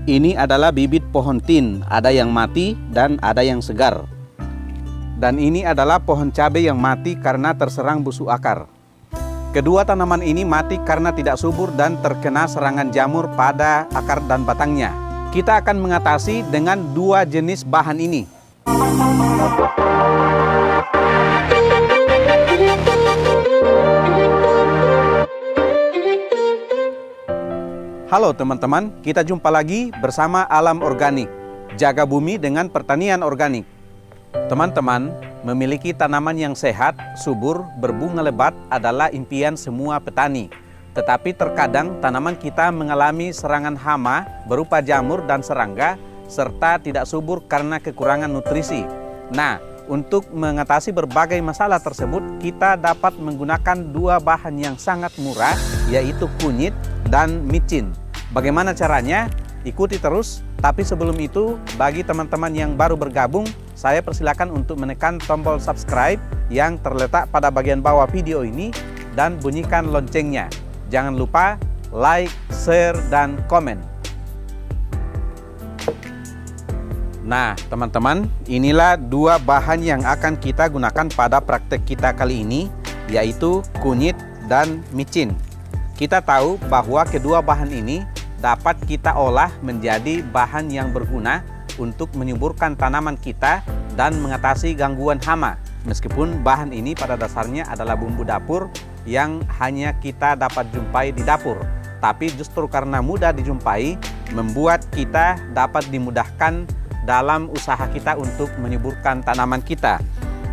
Ini adalah bibit pohon tin, ada yang mati dan ada yang segar. Dan ini adalah pohon cabai yang mati karena terserang busuk akar. Kedua tanaman ini mati karena tidak subur dan terkena serangan jamur pada akar dan batangnya. Kita akan mengatasi dengan dua jenis bahan ini. Halo teman-teman, kita jumpa lagi bersama Alam Organik. Jaga bumi dengan pertanian organik. Teman-teman, memiliki tanaman yang sehat, subur, berbunga lebat adalah impian semua petani. Tetapi terkadang tanaman kita mengalami serangan hama berupa jamur dan serangga, serta tidak subur karena kekurangan nutrisi. Nah, untuk mengatasi berbagai masalah tersebut, kita dapat menggunakan dua bahan yang sangat murah, yaitu kunyit dan micin. Bagaimana caranya? Ikuti terus. Tapi sebelum itu, bagi teman-teman yang baru bergabung, saya persilakan untuk menekan tombol subscribe yang terletak pada bagian bawah video ini dan bunyikan loncengnya. Jangan lupa like, share, dan komen. Nah, teman-teman, inilah dua bahan yang akan kita gunakan pada praktek kita kali ini, yaitu kunyit dan micin. Kita tahu bahwa kedua bahan ini dapat kita olah menjadi bahan yang berguna untuk menyuburkan tanaman kita dan mengatasi gangguan hama. Meskipun bahan ini pada dasarnya adalah bumbu dapur yang hanya kita dapat jumpai di dapur. Tapi justru karena mudah dijumpai, membuat kita dapat dimudahkan dalam usaha kita untuk menyuburkan tanaman kita.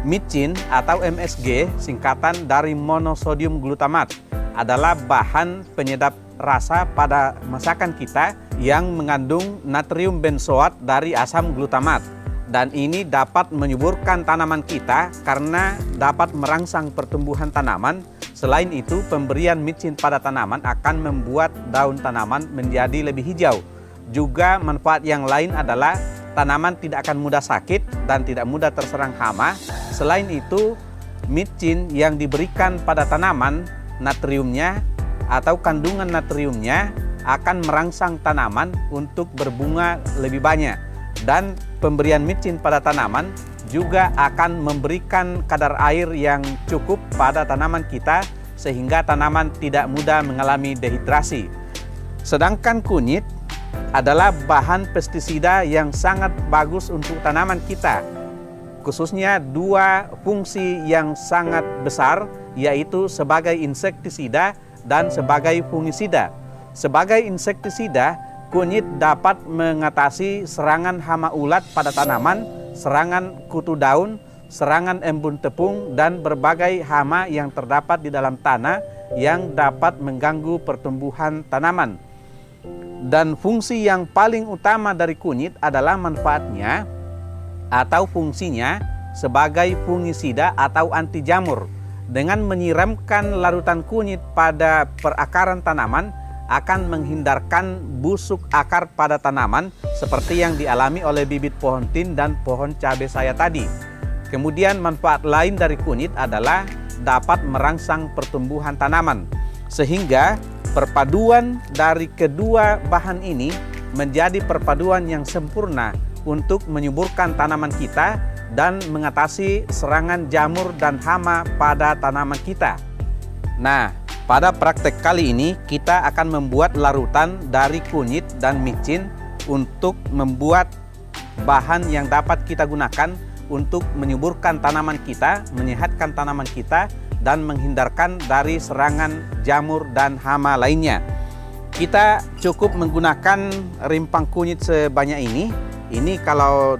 Micin atau MSG, singkatan dari monosodium glutamat, adalah bahan penyedap rasa pada masakan kita yang mengandung natrium benzoat dari asam glutamat. Dan ini dapat menyuburkan tanaman kita karena dapat merangsang pertumbuhan tanaman. Selain itu, pemberian micin pada tanaman akan membuat daun tanaman menjadi lebih hijau. Juga manfaat yang lain adalah tanaman tidak akan mudah sakit dan tidak mudah terserang hama. Selain itu, micin yang diberikan pada tanaman, natriumnya atau kandungan natriumnya akan merangsang tanaman untuk berbunga lebih banyak. Dan pemberian micin pada tanaman juga akan memberikan kadar air yang cukup pada tanaman kita sehingga tanaman tidak mudah mengalami dehidrasi. Sedangkan kunyit adalah bahan pestisida yang sangat bagus untuk tanaman kita. Khususnya dua fungsi yang sangat besar, yaitu sebagai insektisida dan sebagai fungisida. Sebagai insektisida, kunyit dapat mengatasi serangan hama ulat pada tanaman, serangan kutu daun, serangan embun tepung, dan berbagai hama yang terdapat di dalam tanah yang dapat mengganggu pertumbuhan tanaman. Dan fungsi yang paling utama dari kunyit adalah manfaatnya atau fungsinya sebagai fungisida atau anti jamur. Dengan menyiramkan larutan kunyit pada perakaran tanaman akan menghindarkan busuk akar pada tanaman seperti yang dialami oleh bibit pohon tin dan pohon cabai saya tadi. Kemudian manfaat lain dari kunyit adalah dapat merangsang pertumbuhan tanaman. Sehingga perpaduan dari kedua bahan ini menjadi perpaduan yang sempurna untuk menyuburkan tanaman kita dan mengatasi serangan jamur dan hama pada tanaman kita. Nah, pada praktek kali ini kita akan membuat larutan dari kunyit dan micin untuk membuat bahan yang dapat kita gunakan untuk menyuburkan tanaman kita, menyehatkan tanaman kita, dan menghindarkan dari serangan jamur dan hama lainnya. Kita cukup menggunakan rimpang kunyit sebanyak ini. Ini kalau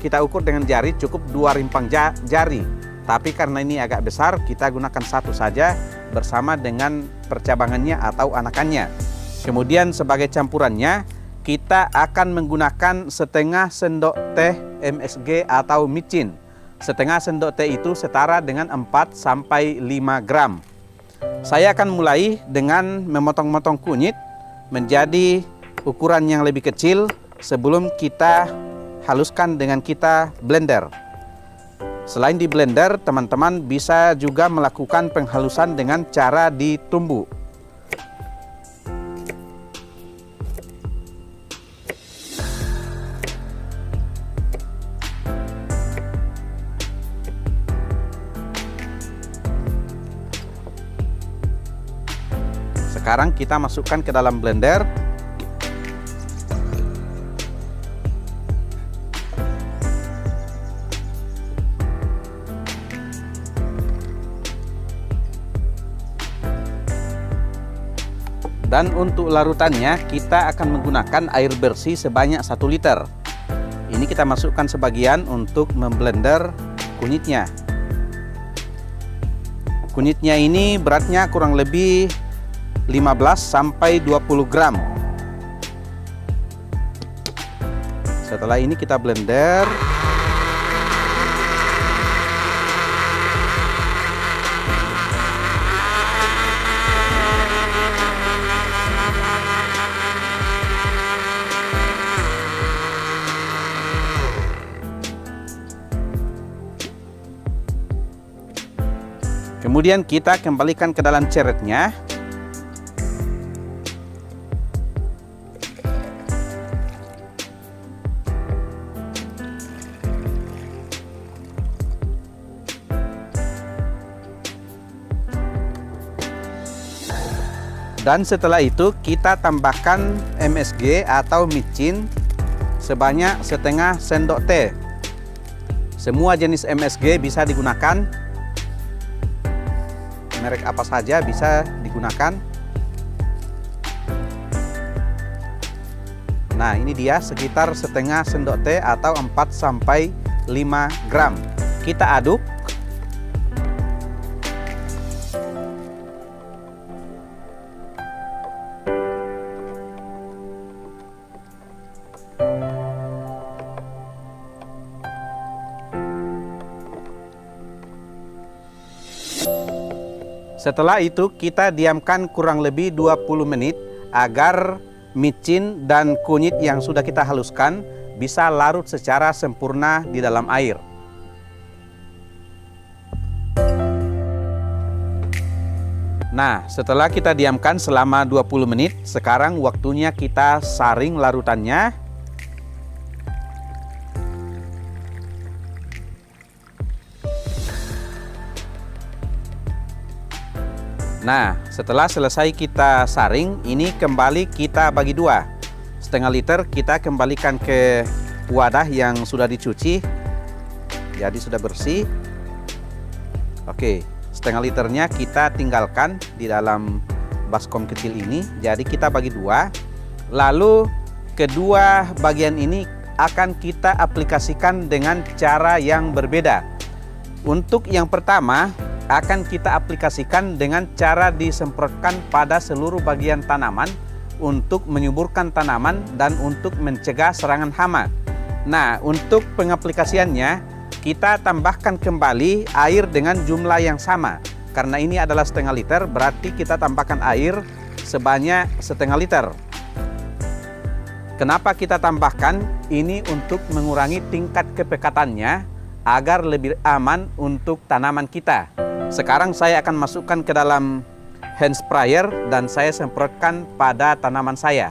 kita ukur dengan jari cukup 2 rimpang jari. Tapi karena ini agak besar, kita gunakan satu saja bersama dengan percabangannya atau anakannya. Kemudian sebagai campurannya, kita akan menggunakan setengah sendok teh MSG atau micin. Setengah sendok teh itu setara dengan 4-5 gram. Saya akan mulai dengan memotong-motong kunyit menjadi ukuran yang lebih kecil sebelum kita haluskan dengan kita blender. Selain di blender, teman-teman bisa juga melakukan penghalusan dengan cara ditumbuk. Sekarang kita masukkan ke dalam blender. Dan untuk larutannya kita akan menggunakan air bersih sebanyak 1 liter. Ini kita masukkan sebagian untuk memblender kunyitnya. Kunyitnya ini beratnya kurang lebih 15 sampai 20 gram. Setelah ini kita blender. Kemudian kita kembalikan ke dalam ceretnya. Dan setelah itu kita tambahkan MSG atau micin sebanyak setengah sendok teh. Semua jenis MSG bisa digunakan. Merek apa saja bisa digunakan. Nah, ini dia sekitar setengah sendok teh atau 4 sampai 5 gram. Kita aduk. Setelah itu kita diamkan kurang lebih 20 menit agar micin dan kunyit yang sudah kita haluskan bisa larut secara sempurna di dalam air. Nah, setelah kita diamkan selama 20 menit, sekarang waktunya kita saring larutannya. Nah, setelah selesai kita saring, ini kembali kita bagi dua. Setengah liter kita kembalikan ke wadah yang sudah dicuci. Jadi sudah bersih. Oke, setengah liternya kita tinggalkan di dalam baskom kecil ini. Jadi kita bagi dua. Lalu kedua bagian ini akan kita aplikasikan dengan cara yang berbeda. Untuk yang pertama, akan kita aplikasikan dengan cara disemprotkan pada seluruh bagian tanaman untuk menyuburkan tanaman dan untuk mencegah serangan hama. Nah, untuk pengaplikasiannya kita tambahkan kembali air dengan jumlah yang sama. Karena ini adalah setengah liter, berarti kita tambahkan air sebanyak setengah liter. Kenapa kita tambahkan? Ini untuk mengurangi tingkat kepekatannya agar lebih aman untuk tanaman kita. Sekarang saya akan masukkan ke dalam hand sprayer dan saya semprotkan pada tanaman saya.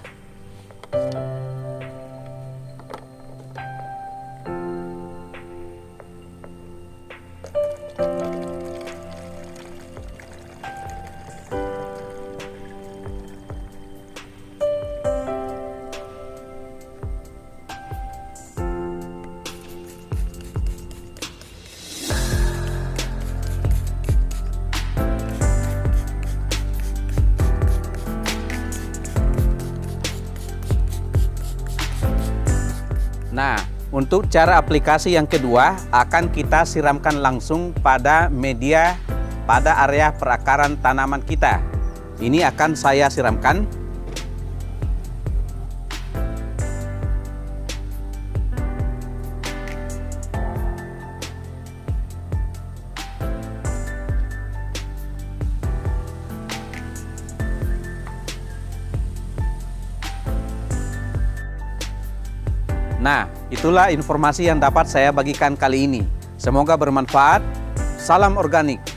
Nah, untuk cara aplikasi yang kedua akan kita siramkan langsung pada media pada area perakaran tanaman kita. Ini akan saya siramkan. Nah, itulah informasi yang dapat saya bagikan kali ini. Semoga bermanfaat. Salam organik.